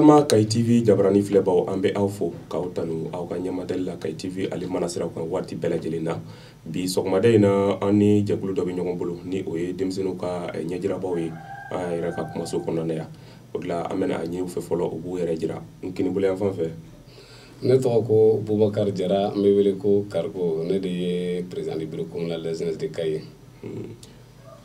Balma Kay TV jabarani filɛbaw an bɛ aw fo k'aw tanu aw ka ɲɛmadali la Kay TV ale mana siraw kan waati bɛɛ lajɛlen na bi sɔgɔmada in na an ni jɛkulu dɔ bɛ ɲɔgɔn bolo ni o ye denmisɛnninw ka ɲɛjirabaw ye an yɛrɛ ka kumaso kɔnɔna yan o de la an bɛna a ɲɛw fɛ fɔlɔ u b'u yɛrɛ jira n kini bolo yan fan fɛ ne tɔgɔ ko Bubakar Jara n bɛ wele ko Karigo ne de ye président du bureau communal des jeunesses de Kayi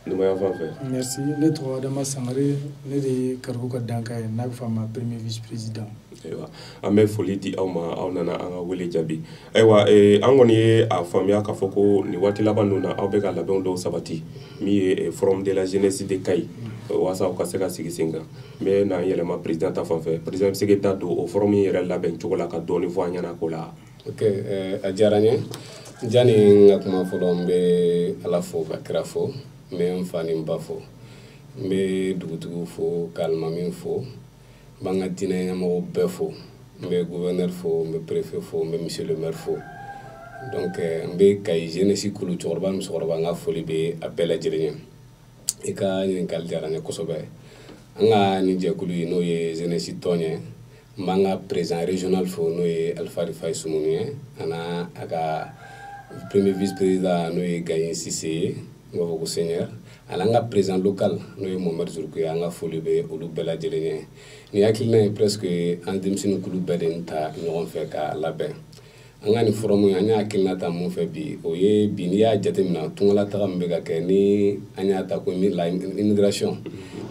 numaya fan fɛ merci ne tɔgɔ Adama Sangare ne de ye Karigo ka danka ye n'a bɛ f'a ma premier vice président ayiwa an bɛ foli di aw ma aw nana an ka wele jaabi ayiwa an kɔni ye a faamuya k'a fɔ ko nin waati laban ninnu na aw bɛ ka labɛnw dɔw sabati min ye forum de la jeunesse de Kayi waasa aw ka se ka sigi sen kan n bɛ na yɛlɛma président ta fan fɛ président bɛ se k'i da don o forum in yɛrɛ labɛn cogo la ka dɔɔni fɔ an ɲɛna ko la. ok a diyara n ye jani n ka kuma fɔlɔ n bɛ Ala fo ka kira fo n bɛ n fa ni n ba fo n bɛ dugutigiw fo ka alimami fo n b'an ka diinɛ ɲɛmɔgɔw bɛɛ fo n bɛ gouverneur fo n bɛ préfet fo n bɛ monsieur le maire fo donc n bɛ Kayi jeunesse kulu cɛkɔrɔba ni musokɔrɔba n ka foli bɛ a bɛɛ lajɛlen ye i ka ɲininkali diyara n ye kosɛbɛ an ka nin jɛkulu ye n'o ye jeunesse tɔn ye n b'an ka président régional fo n'o ye Alpha Rifayi Sumuni ye ana a ka premier vice président n'o ye Gaye Sise ye n b'a fɔ ko seigneur ani an ka président local n'o ye Mohamed Zuruku ye an ka foli bɛ olu bɛɛ lajɛlen ye nin hakilina ye presque an denmisɛnnin kulu bɛɛ de ta ɲɔgɔn fɛ k'a labɛn an ka nin forum an y'a hakilina ta mun fɛ bi o ye bi n'i y'a jateminɛ tungalataga min bɛ ka kɛ ni an y'a ta ko immigration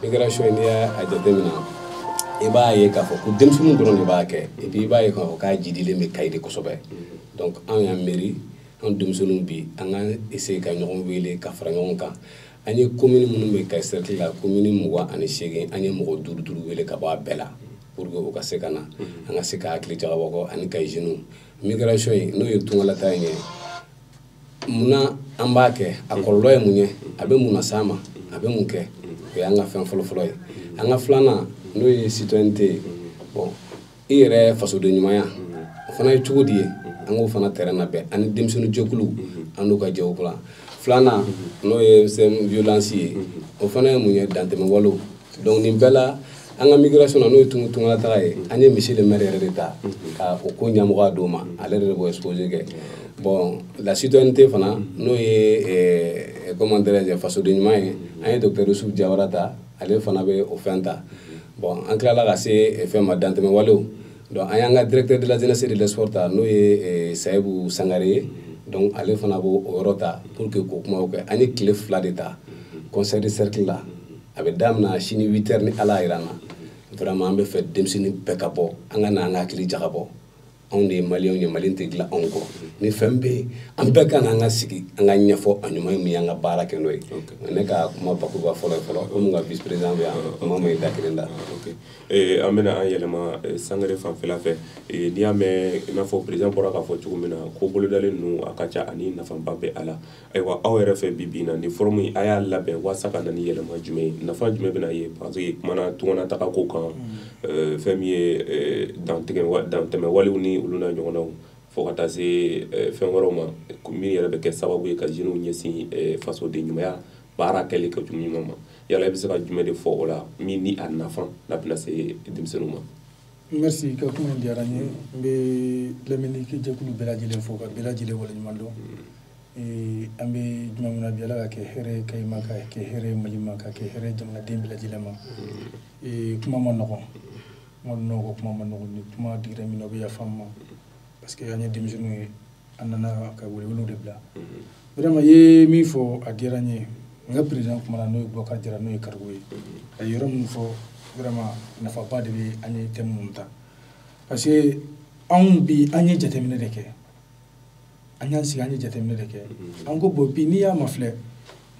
n'i y'a jateminɛ i b'a ye k'a fɔ ko denmisɛnninw dɔrɔn de b'a kɛ et puis i b'a ye k'a fɔ k'a jidilen bɛ Kayi de kosɛbɛ donc an y'an miiri an denmisɛnninw bi an ka essayer ka ɲɔgɔn wele ka fara ɲɔgɔn kan an ye commune minnu bɛ Kayi cercle la commune 28 an ye mɔgɔ 5 wele ka bɔ a bɛɛ la pour que u ka se ka na an ka se ka hakili jagabɔ kɔ ani Kayi jeunes migration in n'o ye tungalata in ye munna an b'a kɛ a kɔlɔlɔ ye mun ye a bɛ mun na s'a ma a bɛ mun kɛ o y'an ka fɛn fɔlɔ-fɔlɔ ye an ka filanan n'o ye citoyenneté ye bon i yɛrɛ fasoden ɲumanya o fana ye cogo di ye an k'o fana terrain labɛn ani denmisɛnnin jɛkulu an n'u ka jɛ o kɔnɔ filanan n'o ye violence ye o fana ye mun ye dantɛmɛ walew donc nin bɛɛ la an ka migration na n'o ye tungalataga ye an ye monsieur le maire yɛrɛ de ta ka o ko ɲɛmɔgɔya d'o ma ale yɛrɛ de b'o exposé kɛ bon la citoyenneté fana n'o ye comment dirais-je fasoden ɲuman ye an ye docteur Youssouf Diawara ta ale fana bɛ o fɛn ta bon an tilala ka se fɛn ma dantɛmɛ walew donc an y'an ka directeur de la jeunesse et de l'espoir ta n'o ye Sayibu Sangare ye donc ale fana b'o yɔrɔ ta pour que k'o kumaw kɛ an ye tile 2 de ta conseil de cercle la a bɛ daminɛ sini 8h ni Ala yira n na vraiment an bɛ fɛ denmisɛnnin bɛɛ ka bɔ an ka na an ka hakili jagabɔ anw de ye maliyɛnw ye Mali tɛ dilan anw kɔ ni fɛn bɛ yen an bɛɛ ka na an ka sigi an ka ɲɛfɔ a ɲuman ye min ye an ka baara kɛ n'o ye ne ka kuma bakuruba fɔlɔ ye fɔlɔ o mun ka vice président bɛ yan kuma ma ye da kelen da an bɛna an yɛlɛma Sangare fanfɛla fɛ n'i y'a mɛn i n'a fɔ président bɔra k'a fɔ cogo min na ko bolodalen ninnu a ka ca ani nafaba bɛ a la ayiwa aw yɛrɛ fɛ bi na ni forum in a y'a labɛn waasa ka na ni yɛlɛma jumɛn ye nafa jumɛn bɛna ye parce que kumana tunganataga ko kan fɛn min ye dantɛmɛ walew ni olu n'a ɲɔgɔnnaw fo ka taa se fɛn wɛrɛw ma min yɛrɛ bɛ kɛ sababu ye ka jeunes ɲɛsin fasoden ɲumanya baara kɛli ka jugu ɲuman ma yala i bɛ se ka jumɛn de fɔ o la min ni a nafa n'a bɛna se denmisɛnninw ma. merci ka kuma in diyara n ye n bɛ lamɛnnikɛ jɛkulu bɛɛ lajɛlen fo ka bɛɛ lajɛlen waleɲuman dɔn an bɛ juma min na bi Ala ka kɛ hɛrɛ ye Kayi ma ka kɛ hɛrɛ ye Mali ma ka kɛ hɛrɛ ye jamanaden bɛɛ lajɛlen ma kuma ma nɔgɔn kuma ma nɔgɔn ni kuma digira min na o bɛ yafa n ma parce que an ye denmisɛnninw ye an nana ka welewelew de bila vraiment ye min fɔ a diyara n ye n ka président kumana n'o ye Bubakar Jara n'o ye Karigo ye a ye yɔrɔ min fɔ vraiment nafaba de bɛ an ye thème minnu ta parce que anw bi an ye jateminɛ de kɛ an y'an sigi an ye jateminɛ de kɛ an ko bon bi n'i y'a ma filɛ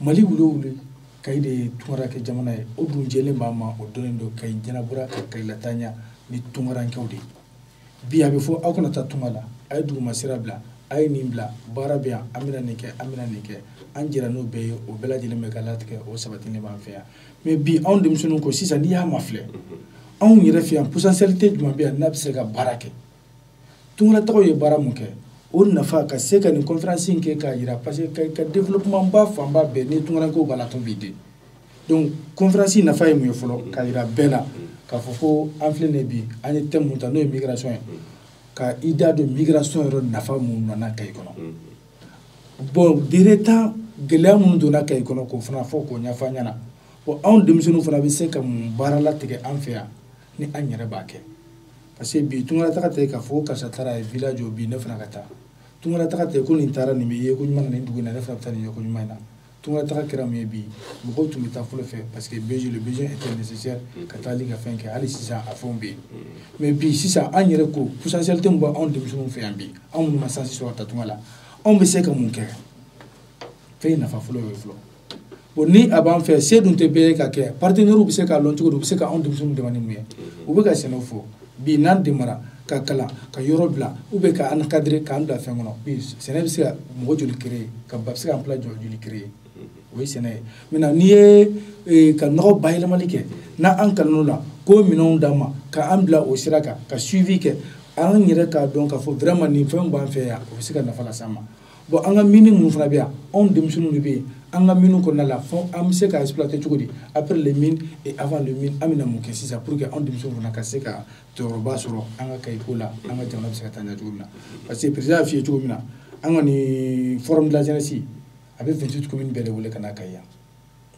Mali wuli Kayi de ye tunkara kɛ jamana ye o dun jɛlen b'an ma o dɔnnen don Kayi ɲɛnabɔra ka Kayi latanya ni tunkarankɛw de bi a bɛ fɔ aw kana taa tunga la a ye duguma sira bila a ye nin bila baara bɛ yan an bɛna nin kɛ an bɛna nin kɛ an jɛra n'o bɛɛ ye o bɛɛ lajɛlen bɛ ka latigɛ o sabatilen b'an fɛ yan mais bi anw denmisɛnninw ko sisan n'i y'a ma filɛ anw yɛrɛ fɛ yan potentialité jumɛn bɛ yan n'a bɛ se ka baara kɛ tungalatagaw ye baara mun kɛ o nafa ka se ka nin conférence in kɛ k'a jira parce que ka développement ba fanba bɛɛ ni tungarankew b'a la tun b'i den donc conférence nafa ye mun ye fɔlɔ k'a yira bɛɛ la k'a fɔ ko an filɛ nin ye bi an ye thème mun ta n'o ye migration ye ka i da don migration yɛrɛ nafa mun nana Kayi kɔnɔ bon dire temps gɛlɛya minnu donna Kayi kɔnɔ k'o fana fɔ k'o ɲɛfɔ an ɲɛna bon anw denmisɛnninw fana bɛ se ka mun baara latigɛ an fɛ yan ni an yɛrɛ b'a kɛ parce que bi tunkarataga tɛ k'a fɔ karisa taara ye village o bi ne fana ka taa tunkarataga tɛ ko nin taara nin bɛ ye ko ɲuman na nin dugu in na ne fana bɛ taa nin ye ko ɲuman in na tunkarataga kɛra mun ye bi mɔgɔw tun bɛ taa fɔlɔ fɛ parce que le besoin était nécessaire ka taali ka fɛn kɛ hali sisan a fɛnw bɛ yen mais bi sisan an yɛrɛ ko potentialité min bɛ anw denmisɛnninw fɛ yan bi anw minnu ma sansi sɔrɔ ka taa tunga la anw bɛ se ka mun kɛ fɛn nafa fɔlɔ ye fɔlɔ bon ni a b'an fɛ se dun tɛ bɛɛ ye ka kɛ partenaires bɛ se k'a lɔn cogo di u bɛ se ka anw denmisɛnninw dɛmɛ ni mun ye u bɛ ka sɛnɛw fɔ bi n'an demara ka kalan ka yɔrɔ bila ou bien ka encadrer k'an bila fɛn kɔnɔ bi sɛnɛ bɛ se ka mɔgɔ joli créer ka ba bɛ se ka emploi joli créer o ye sɛnɛ ye maintenant n'i ye ka nɔgɔ bayɛlɛmali kɛ n'an kalan'o la k'o minɛnw d'an ma k'an bila o sira kan ka suivi kɛ an yɛrɛ k'a dɔn k'a fɔ vraiment nin fɛnw b'an fɛ yan o bɛ se ka nafa lase an ma bon an ka mini minnu fana bɛ yan anw denmisɛnninw de bɛ yen an ka miniw kɔnɔna la fɔ an bɛ se ka exploiter cogo di après les mines et avant les mines an bɛna mun kɛ sisan pour que anw denmisɛnninw fana ka se ka tɔɔrɔba sɔrɔ an ka Kayi ko la an ka jamana bɛ se ka taa ɲɛ cogo min na parce que président y'a f'i ye cogo min na an ka nin forum de la jeunesse a bɛ 28 communes bɛɛ de wele ka na Kayi yan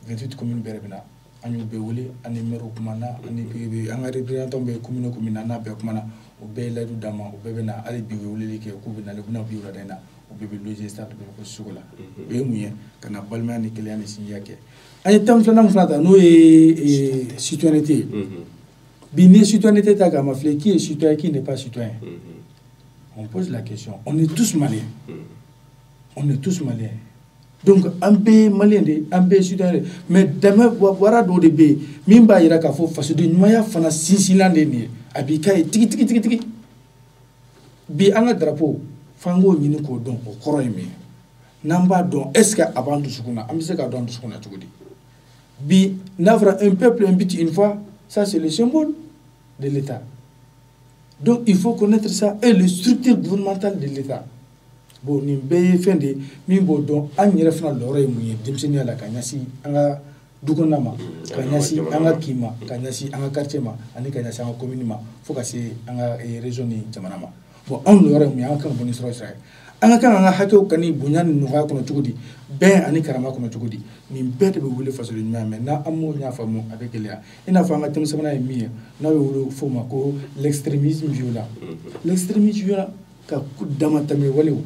28 communes bɛɛ de bɛ na an y'u bɛɛ wele an ni maire kumana an ka représentants bɛ commune o commune na n'a bɛɛ kumana o bɛɛ ye layidu d'an ma o bɛɛ bɛ na hali bi u ye weleli kɛ k'u bɛ na u bɛna bi wulada in na u bɛɛ bɛ loger stade bɛɛ ko Sogo la o ye mun ye ka na balimaya ni kelenya ni sinjiya kɛ an ye thème filanan min fana ta n'o ye citoyenneté ye bi ni citoyenneté ta k'a ma filɛ qui est citoyen qui n'est pas citoyen on pose la question on est tous maliens on est tous maliens donc an bɛɛ maliyɛn de an bɛɛ citoyen de mais dɛmɛ wara dɔ de bɛ yen min b'a jira k'a fɔ fasoden ɲumanya fana sinsinlan de ye nin ye a b'i k'a ye tigi bi an ka drapeau f'an k'o ɲini k'o dɔn o kɔrɔ ye min ye n'an b'a dɔn est ce que a b'an dusukun na an bɛ se k'a dɔn an dusukun na cogo di bi n'a fɔra un peuple un but une fois ça c'est le symbole de l'État donc il faut connaître ça et les structures gouvernementales de l'État bon nin bɛɛ ye fɛn de ye min b'o dɔn an yɛrɛ fana lɔrɔ ye mun ye denmisɛnninya la ka ɲɛsin an ka du kɔnɔna ma ka ɲɛsin an ka kin ma ka ɲɛsin an ka quartier ma ani ka ɲɛsin an ka commune ma fo ka se an ka région ni jamana ma bon anw lɔrɔ ye mun ye an ka kan ka bɔ ni sira ye an ka kan an ka hakɛw ka ni bonya ni nɔgɔya kɔnɔ cogo di bɛn ani karama kɔnɔ cogo di nin bɛɛ de bɛ wele fasoden ɲumanya mais n'an m'o ɲ'a faamu a bɛ gɛlɛya i n'a fɔ an ka thème sabanan ye min ye n'a bɛ wele f'o ma ko l'extrémisme violent l'extrémisme violent ka damatɛmɛ walew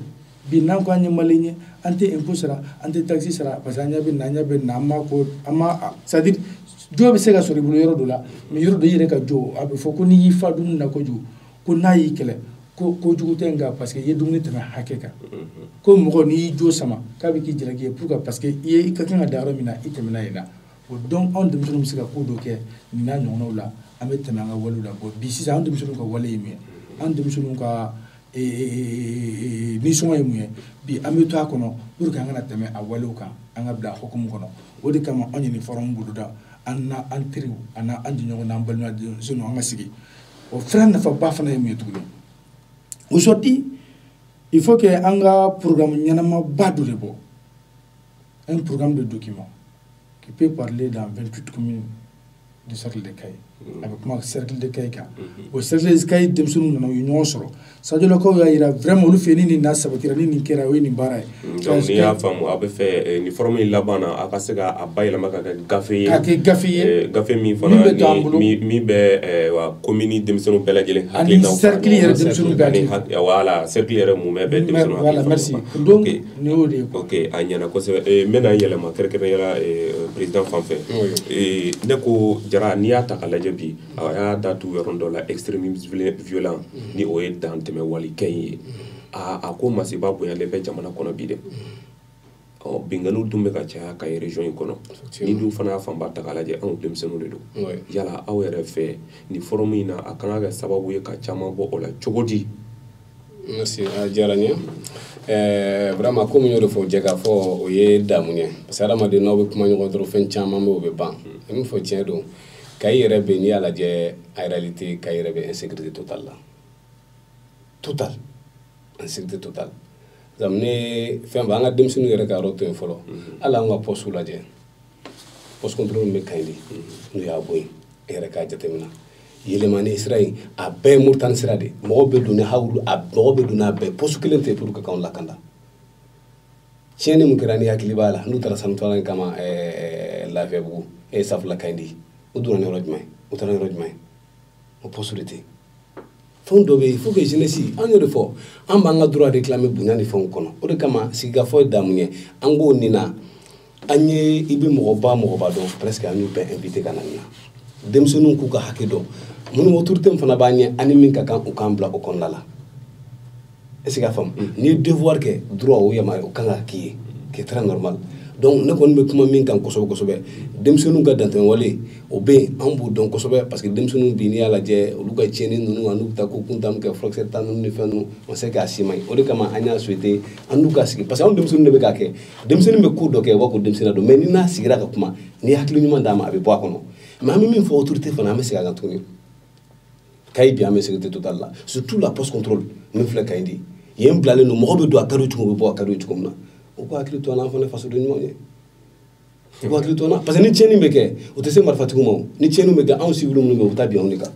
bi n'an ko an ye maliyɛn ye an tɛ impôt sara an tɛ taxe sara parce que an ɲɛ bɛ na an ma ko an ma c'est à dire jɔ bɛ se ka sɔrɔ i bolo yɔrɔ dɔ la mais yɔrɔ dɔ i yɛrɛ ka jɔ a bɛ fɔ ko n'i y'i fa dumuni na kojugu ko n'a y'i kɛlɛ ko kojugu tɛ nka parce que i ye dumuni tɛmɛ hakɛ kan ko mɔgɔ n'i y'i jo sama k'a bɛ k'i jalaki ye pour que parce que i ka kan ka da yɔrɔ min na i tɛmɛna yen na o donc anw denmisɛnninw bɛ se ka ko dɔ kɛ nin n'a ɲɔgɔnnaw la an bɛ tɛmɛ an ka walew la bon bi sisan anw denmisɛnninw ka wale ye mun ye anw denmisɛnninw ka nisɔngɔ ye mun ye bi an bɛ to a kɔnɔ pour que an kana tɛmɛ a walew kan an ka bila hukumu kɔnɔ o de kama anw ye nin forum boloda an n'an teriw an n'an jɛɲɔgɔn n'an balimadenw an ka sigi o fɛnɛ nafaba fana ye mun ye tuguni aujourd'hui il faut que an ka programme ɲɛnamaba dɔ de bɔ un programme de document qui peut parler dans 28 communes du cercle de Kayi a bɛ kuma cercle de Kayi kan o cercle de Kayi denmisɛnninw nana u ye ɲɔgɔn sɔrɔ sadolakaw y'a jira vraiment olu fɛ ni nin n'a sabatira ni nin kɛra o ye nin baara ye donc n'i y'a faamu a bɛ fɛ nin forum in laban na a ka se ka a bayɛlɛma ka kɛ gafe ye k'a kɛ gafe ye gafe min fana min bɛ wa commune denmisɛnninw bɛɛ lajɛlen hakilinaw ani cercle yɛrɛ denmisɛnninw bɛɛ hakili voilà cercle yɛrɛ mun bɛ denmisɛnninw hakili voilà merci donc ni y'o de ye ok a ɲɛna kosɛbɛ n bɛna yɛlɛma kɛrɛnkɛrɛnnenya président fan fɛ ne ko Jara n'i y'a ta k'a lajɛ bi a y'a da tu yɔrɔ dɔ la extrémisme violent ni o ye dantɛmɛ walikɛ in ye a ko masiba bonyalen bɛ jamana kɔnɔ bi dɛ binganiw dun bɛ ka caya Kayi région in kɔnɔ ni dun fana y'a fanba ta k'a lajɛ anw denmisɛnninw de don yala aw yɛrɛ fɛ nin forum in na a kan ka kɛ sababu ye ka caman bɔ o la cogo di merci a diyara n ye vraiment comme n y'o de fɔ jɛ k'a fɔ o ye damun ye parce que adamaden n'aw bɛ kuma ɲɔgɔn dɔrɔn fɛn caman bɛ o bɛ ban min fɔ tiɲɛ don Kayi yɛrɛ bɛ n'i y'a lajɛ en réalité Kayi yɛrɛ bɛ insécurité totale la total insécurité totale ne fɛn ba an ka denmisɛnninw yɛrɛ ka yɔrɔ to yen fɔlɔ hali an ka poste lajɛ post control me kaydi no ya boy era ka jatemina yelemani israël a be murtan sirade mo be duni hawlu a mo be duna be post kilente pour ka kan lakanda chene mu kirani hakili bala nu tara santolan kama la febu e saf la kaydi uduna ne rojmay utara rojmay o possibilité fond dobe il faut que jeunesse en de fo am ba nga droit réclamer bunani fond kono o de kama siga fo damunye ango nina anye ibi mo ba do presque anu be invité kananya dem sunu ku ka hakido mun autorité fana ba nye ani min ka kan o kan bla o kon lala est ce que fam ni devoir que droit o yama o kan ki est très normal donc ne kon be kuma min kan kosobe dem sunu ga danten wale o be ambu donc kosobe parce que dem sunu bi ni ala je lu ga cheni nunu anu ta ko kuntam ke froxer tan ni fanu on sait ka simay o de kama anya souhaiter anu ka sigi parce que on dem sunu be ka ke dem sunu be ku do ke wako dem sunu do mais ni na sigira ka kuma ni hakili nyuma ndama abe bo akono mais ami min fo autorité fana me siga gantuni kay bi ame sécurité totale là surtout la post contrôle me fla kayndi yem blale no mo be do akaru tu mo bo akaru tu komna o ko akili to na fana faso de ñoñe ko akili to na parce que ni tieni mbeke o te se mar fatigu mo ni tieni mbeke an civil mo be tabi onika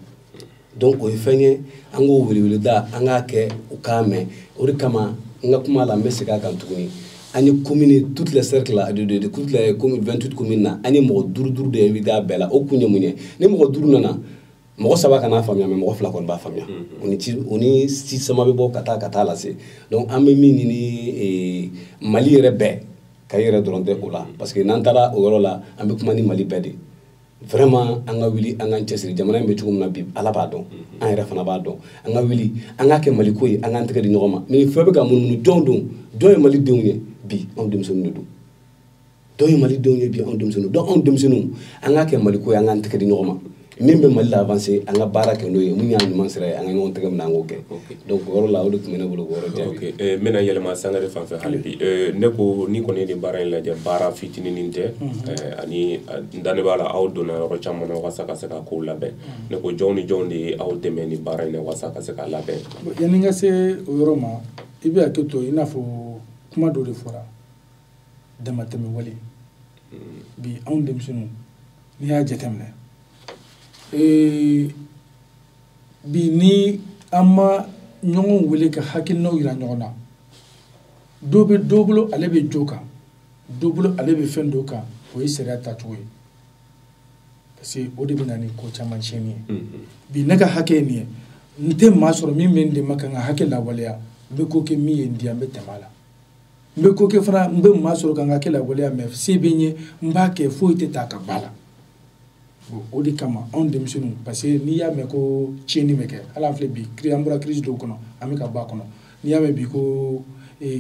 donc o fenye ango wili da anga ke o kame o kama nga kuma la mesika kan tuguni ani commune toutes les cercles là de toutes les communes 28 communes na ani mo dur de invité bela o kunye munye ni mo dur nana mo saba kana famia me mo fla kon ba famia oni si sama be bo kata la se donc amé mini ni Mali rebe kayere dronde ola parce que nantara o yoro la ambe kuma ni Mali bede vraiment anga wili anga ntesiri jamana be tugum na bib ala ba don an yere fana ba don anga wili anga ke Mali koyi anga nteke di nyoma mais febe ga mun don Mali dewnye bi on dem sonu do don Mali dewnye bi on dem sonu don on dem sonu anga ke Mali koyi anga nteke di nyoma même be Mali avancer anga baraka no ye munya ni mansira anga ngon tegam na ngoke donc woro la wolo kumena bolo woro jabi ok mena yelema sangare fan fe halibi ne ko ni ko ne di bara la ja bara fitini ninte ani ndane bala awdo na ro chamana wasaka saka ko labe ne ko joni aw demeni bara ne wasaka saka labe yaninga se woro ma ibi aketo ina fo kuma do de fora dama teme wali bi on dem sunu ni ya jetemne bi ni ama ñongon wele ka hakil no ira ñogona doblo ale be joka doblo ale be fendo ka o yi sera ta tuwe parce que o de bina ni ko chaman cheni bi naga hake ni nte masoro mi men de makanga hake la waleya be ko ke mi yendi ambe tamala be ko ke fana mbe masoro kanga hake la waleya me sebenye mbake fo ite ta ka bala o de kama on demisonu parce que ni ya me ko cheni meke ala fle bi kriambura crise do kono amika ba kono ni ya me bi ko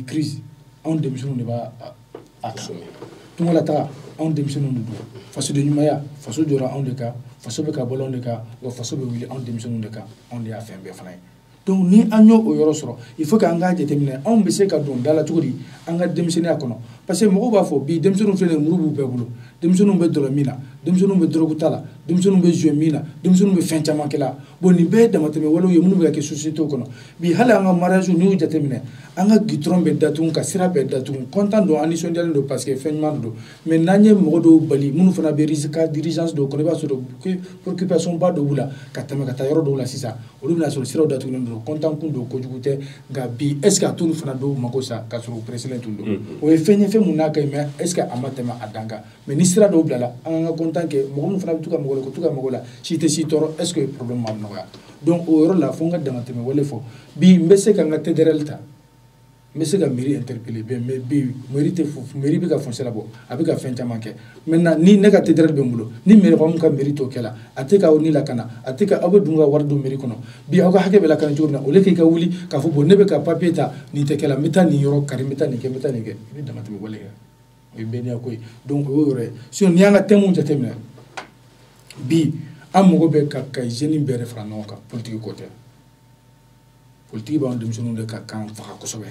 crise on demisonu ne ba assumer tungola ta on demisonu do faso de nyumaya faso jora on de ka faso be ka bolon de ka o faso be wili on demisonu de ka on de afem be fana donc ni anyo o yoro soro il faut que anga déterminer on be se ka don dala tugudi anga demisonu akono parce que mo ba fo bi demisonu fle murubu be bulu demisonu be dolomina demisonu be drogutala demisonu be juemina demisonu be fenchama kala boni be damateme walo yemunu be ka société kono bi hala anga mariage ni jatemine anga gitron be datun ka sira be datun content do ani sondial do parce que fenyman do mais nanye modo bali munu fana be risque dirigeance do kono ba so do préoccupation ba do bula katama kata yoro do la sisa o lu na so sira datun do content kun do ko jugute ga bi est ce que tunu fana do makosa ka so president do o e fenye fe munaka mais est ce que amatema adanga mais ni sira do blala anga content que mo fana tuka mo ko tuka mo la cité ci toro est ce que problème ma no ya donc o yoro la fonga damateme wala fo bi mbese ka ngate derelta mbese ka mairie interpeller be mais bi mérite fo mairie bi ka foncer la bo abika fenta manke maintenant ni nega te derel be mbulo ni mairie ko ka mairie to kala atika oni la kana atika abu dunga wardo mairie kono bi aka hake be la kana jorna o leke ka wuli ka fo bo nebe ka papier ta ni te kala meta ni yoro kari meta ni ke bi damateme wala ya o be ni akoy donc o yoro si on yanga temu jatemna bi amogo be ka jeune be refra no ka politique côté politique ba on demisonu de ka kan fa ko sobe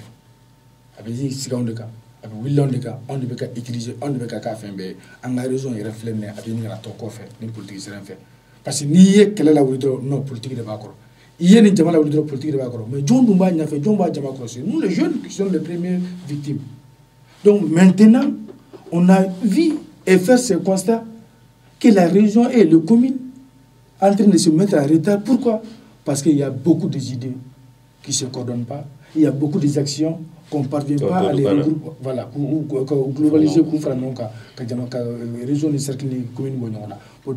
abi siga on de ka abi willon de ka on de be ka utiliser on de be ka fembe en raison yere flemme abi ni na to ko fe ni politique seran fe parce que ni ye kala la wudo no politique de ba ko iye ni jama la wudo politique de ba ko mais jombu ba nya fe jomba jama ko c'est nous les jeunes qui sont les premières victimes donc maintenant on a vu et faire ce constat que la région et les communes en train de se mettre en retard. Pourquoi? Parce qu'il y a beaucoup d'idées qui ne se coordonnent pas. Il y a beaucoup d'actions qu'on ne parvient pas à les regrouper. Voilà, globaliser, pour faire la région de cercle de communes.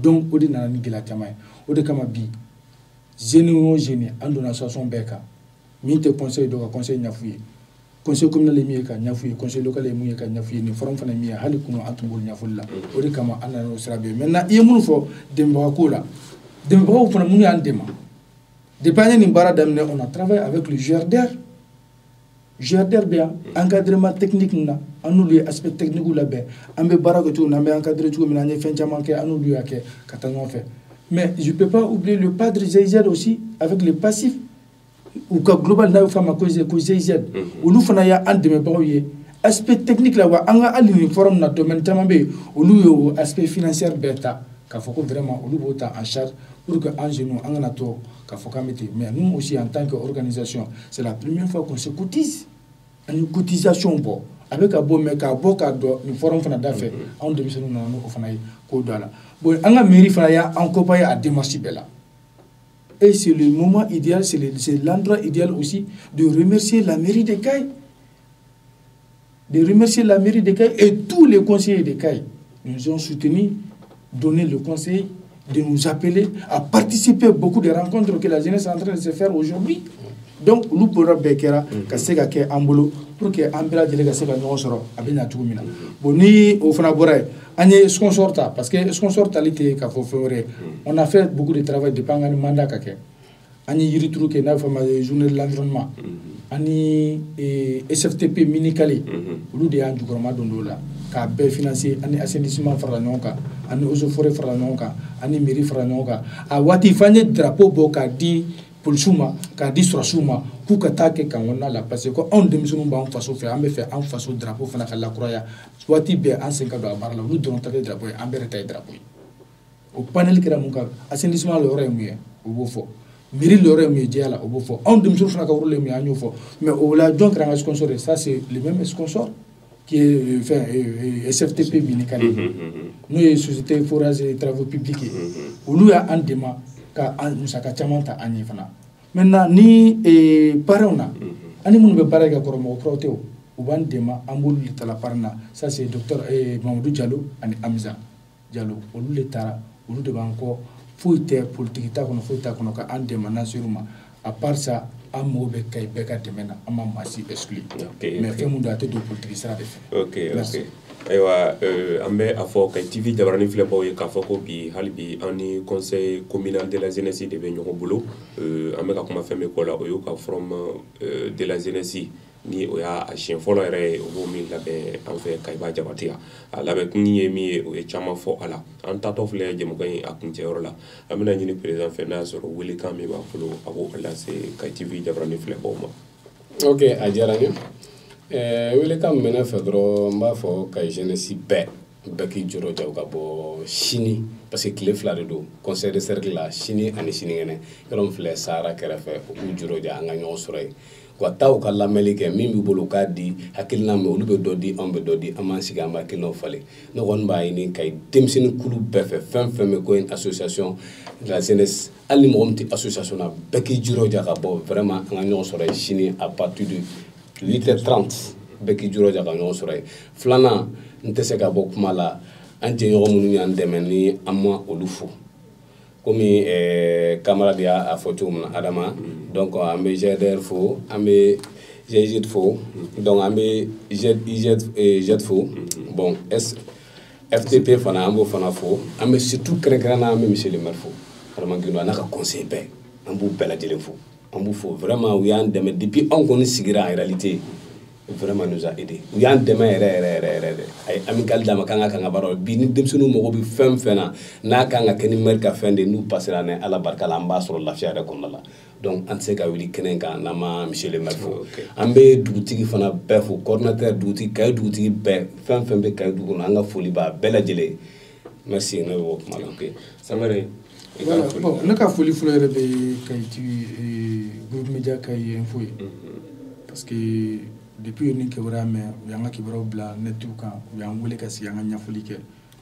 Donc, on est dans la Nigéla. On est comme bi. Généo, géné, en donnant sa son béka. Minte conseil de conseil Niafouye. Conseil communal est mieux qu'à Niafouye, conseil local est mieux qu'à Niafouye, ni forum fan est mieux, Halikuno, Antumbo Niafoula. On est comme Anna Srabe. Maintenant, il y a mon fort d'Embakola. D'Embako pour la Mounia Andema. Dépendant d'une barre d'amener, on a travaillé avec le GRDR. GRDR bien, encadrement technique, on nous lui aspect technique ou là-bas. On me barre que tout, on a encadré tout, mais on a fait un diamant qui a nous lui a fait. Mais je ne peux pas oublier le padre Zayzad aussi, avec les passifs. Ou que global n'a pas cause Zayzad. Ou nous faisons un de mes parents. Aspect technique là-bas, on a l'uniforme dans le domaine tamabé. Ou nous, aspect financier bêta, qu'il faut vraiment, ou nous, en charge. Pour que en genou, en anato, mais nous aussi en tant qu'organisation, c'est la première fois qu'on se cotise. Une cotisation bon, avec un bon mec, un bon cadre, une forme d'affaires, on devait se nous au dollar. Bon, en la mairie, il y a un copain à démarcher là. Et c'est le moment idéal, c'est l'endroit idéal aussi de remercier la mairie de Caille. De remercier la mairie de Caille et tous les conseillers de Caille. Nous ont soutenu, donné le conseil, de nous appeler à participer à beaucoup de rencontres que la jeunesse est en train de se faire aujourd'hui. Donc, nous pourrons békera, kaseka ke ambolo, pour que ambela délégation kaseka nous sera abina tuumina. Bon, ni au Fanabore, anye sponsorta, parce que sponsorta l'ité qu'a fait on a fait beaucoup de travail de pangani mandat kake. Anye yiritru ke na fama journée de l'environnement. Ani SFTP minikali, lu de anju grama dondola. Ka be financer ani assainissement fara nonka ani eaux et forêt fara nonka ani mairie fara nonka a wati fanye drapeau bo ka di polsuma ka di surasuma ku ka ta ke kan wona la parce que on demisunu ba on faso fe ambe fe en faso drapeau fana kala croya wati be an sen ka do abarla lu don ta drapeau ambe reta drapeau au panel kira mun ka assainissement le ore muye o bo fo mairie le ore muye diala o bo fo on demisunu fana ka wurle muye anyo fo mais au la donc ranga sponsor ça c'est le même sponsor qui est SFTP Minikali. Nous, les sociétés forage et travaux publics. Nous, nous avons un débat nous avons maintenant, ni parents, nous avons parlé avec le ou un débat, Amboul la parna. Ça, c'est le docteur Mamadou Diallo et Hamza Diallo. Nous, les tara, nous devons encore fouiller politique, nous fouiller un débat national. À part ça, amour beka beka temena ama masi exclu mais fait mon date de politique ça ok aywa ambe afo kay TV jabarani fle boy ka foko bi halbi ani conseil communal de la jeunesse de Benyo Bolo ambe ka kuma femme ko la oyo ka from de la jeunesse ni oya a chien folo ere o mi labe en fait kay ba jabatia labe kunye mi o e chama fo ala en tato fle je mo gay akunte orola amina ni président fena soro wili kam mi ba folo abo la c'est kay TV jabarani fle boma ok a jarani wili kam mena fedro mba fo kay jeunesse beki joro jaw ka bo chini parce que clé fla do conseil de cercle la chini ani chini ngene rom fle sara kerefe o joro ja nga nyo soray ko taw ka lameli ke mimi bolo ka di hakilna me olu be dodi on be dodi amansiga ma kilo fale no won ba ini kay demsin kulu befe fem me ko une association de la jeunesse ali mo mti association na beki joro ja ka bo vraiment nga nyo soray chini à partir de 8h30 beki joro ja ka nyo soray flana ntese ka bo kuma la anje yo munu ni andemeni amma olufu komi camarade ya a photo mun adama donc ambe GDR fo ambe GZ fo donc ambe jet fo bon FTP fana ambo fana fo ambe surtout krekrana ambe monsieur le maire fo vraiment gino anaka conseil be ambu bela jelen fo ambu fo vraiment we and dem depuis on connaît sigira en réalité vraiment nous a aidé we and dem ay amical dama kanga kanga baro bi ni dem sunu mo bi fena na kanga keni merka fende nous passer l'année à la barka lamba sur la fière de la donc en seka wili kenen ka nama monsieur le maire ambe dugutigi fana befo coordinateur dugutigi kay dugutigi be fem be kay dugu nga foli ba bela jele merci ne wo mala ok samare voilà bon na ka foli fulere be kay tu groupe média kay info parce que depuis ni ke vraiment yanga ki bro bla netu kan yang wele kasi yanga nyafoli ke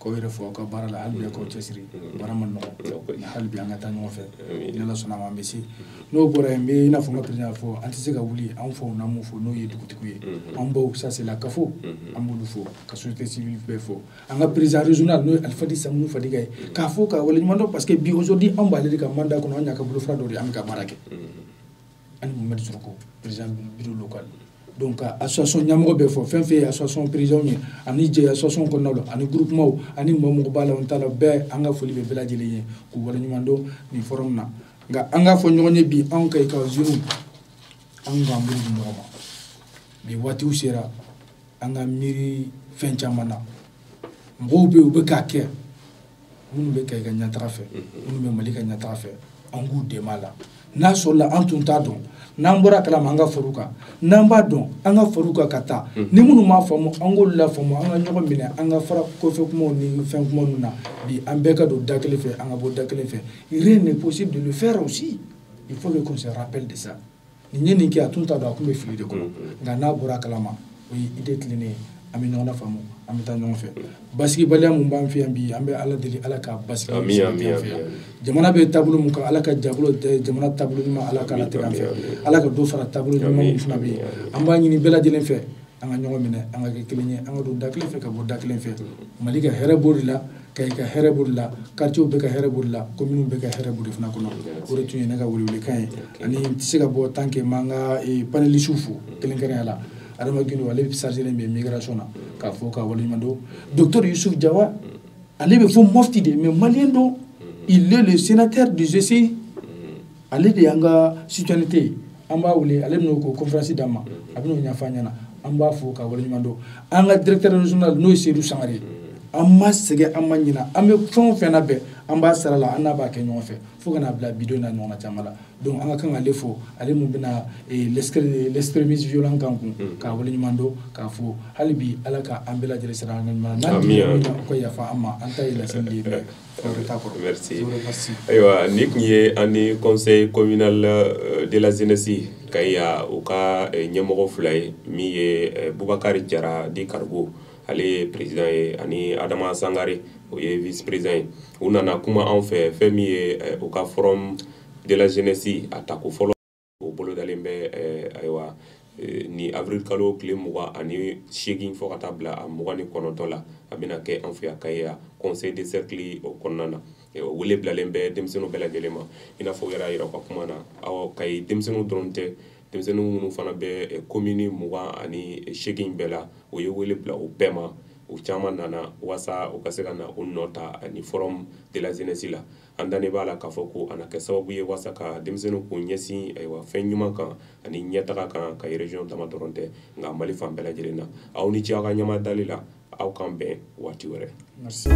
ko yɛrɛ fɔ ka baara la hali bi ko cɛsiri baara ma nɔgɔ hali bi an ka taa ɲɔgɔn fɛ ni Ala sɔnna ma an bɛ se n'o bɔra yen n bɛ i n'a fɔ n ka président fɔ an tɛ se ka wuli an faw n'an m'u fɔ n'o ye dugutigiw ye an baw ça c'est la CAFO an b'olu fɔ ka société civile bɛɛ fɔ an ka président régional n'o ye Alfadi Samunu Fadiga ye k'a fɔ ka waleɲuman dɔn parce que bi aujourd'hui an b'ale de ka mandat kɔnɔ an y'a ka bolofara dɔ de an bɛ ka baara kɛ ani Mohamed Soroko président bureau local donc association ɲɛmɔgɔ bɛɛ fɔ fɛn fɛn ye association président ye ani jɛ association kɔnɔnaw la ani groupement ani mɔgɔ b'a la on t'a la bɛɛ an ka foli bɛ bɛɛ lajɛlen ye k'u waleɲuman dɔn nin forum na nka an k'a fɔ ɲɔgɔn ye bi anw ka jeunes an k'an bolo di ɲɔgɔn ma bi waatiw sera an ka miiri fɛn caman na mɔgɔw bɛ yen u bɛ k'a kɛ minnu bɛ ka ɲɛtaga fɛ minnu bɛ Mali ka ɲɛtaga fɛ an k'u dɛmɛ a la n'a sɔrɔla an tun t'a dɔn n'an bɔra kalama an ka far'u kan n'an b'a dɔn an ka far'u kan ka taa ni minnu m'a faamu an k'olu la faamu an ka ɲɔgɔn minɛ an ka fara kɔfɛ kumaw ni fɛn kumaw na bi an bɛɛ ka don da kelen fɛ an ka bɔ da kelen fɛ rien n'est possible de le faire aussi il faut qu'on se rappelle de ça nin ye nin kɛ a tun t'a dɔn a tun bɛ fili de kɔnɔ nka n'a bɔra kalama o ye idée tilennen ye an bɛ ɲɔgɔn faamu an bɛ taa ɲɔgɔn fɛ basigibaliya mun b'an fɛ yan bi an bɛ Ala deli Ala ka basigi an fɛ yan jamana bɛ taabolo mun kan Ala ka jamana taabolo ɲuman Ala ka latigɛ an fɛ Ala ka dɔ fara taabolo ɲuman mun fana bɛ yen an b'a ɲini bɛɛ lajɛlen fɛ an ka ɲɔgɔn minɛ an ka kɛ kelen ye an ka don da kelen fɛ ka bɔ da kelen fɛ Mali ka hɛrɛ b'o de la Kayi ka hɛrɛ b'o de la quartier bɛ ka hɛrɛ b'o de la commune bɛ ka hɛrɛ b'o de fana kɔnɔ o de tun ye ne ka welewelekan ye ani n tɛ se ka bɔ tant que m'an ka panélistes fo kelen-kelenna la Adama Gundo ale chargé bɛ migration na k'a fɔ ka waleɲuman dɔn docteur Youssouf Diawa ale bɛ fɔ mufti de mais malien don il est le sénateur du GCI ale de y'an ka citoyenneté ye an b'a wele ale bɛn'o ko conférence d'an ma a bɛn'o ɲɛfɔ an ɲɛna an b'a fɔ ka waleɲuman dɔn an ka directeur régional n'o ye Seydou Sangare an ma sɛgɛn an ma ɲina an bɛ fɛn o fɛn labɛn an b'a sara la an n'a b'a kɛ ɲɔgɔn fɛ fo ka n'a bila bidon na ɲɔgɔn na caman la donc an ka kan k'ale fɔ ale mun bɛna l'extrémisme violent kan kun k'a waleɲuman dɔn k'a fɔ hali bi Ala ka an bɛɛ lajɛlen sara an ka ɲuman na n'an tɛ min na u ka yafa an ma an ta ye laseli de ye mais fɛn t'a kɔrɔ. Merci. Ayiwa ni tun ye an ni conseil communal de la jeunesse Kayi u ka ɲɛmɔgɔ fila ye min ye Bubakari Jara di Karigo ale ye président ye ani Adama Sangare o ye vice président ye u nana kuma anw fɛ fɛn min ye u ka forum de la jeunesse a tako fɔlɔ o bolodalen bɛ ayiwa ni avril kalo tile 28 fɔ ka taa bila a 29 la a bɛna kɛ an fɛ yan Kayi conseil de cercle o kɔnɔna na wele bilalen bɛ denmisɛnninw bɛɛ lajɛlen ma i n'a fɔ yɛrɛ yira ka kuma na awɔ Kayi denmisɛnninw dɔrɔn tɛ denmisɛnninw minnu fana bɛ commune 28 bɛɛ la o ye wele bila o bɛɛ ma u caman nana wasa u ka se ka na o nɔ ta ni forum de la jeunesse la an dannen b'a la k'a fɔ ko a na kɛ sababu ye wasa ka denmisɛnninw k'u ɲɛsin ayiwa fɛn ɲuman kan ani ɲɛtaga kan Kayi région dama dɔrɔn tɛ nka Mali fan bɛɛ lajɛlen na aw ni ce aw ka ɲɛma dali la aw kan bɛn waati wɛrɛ. Merci.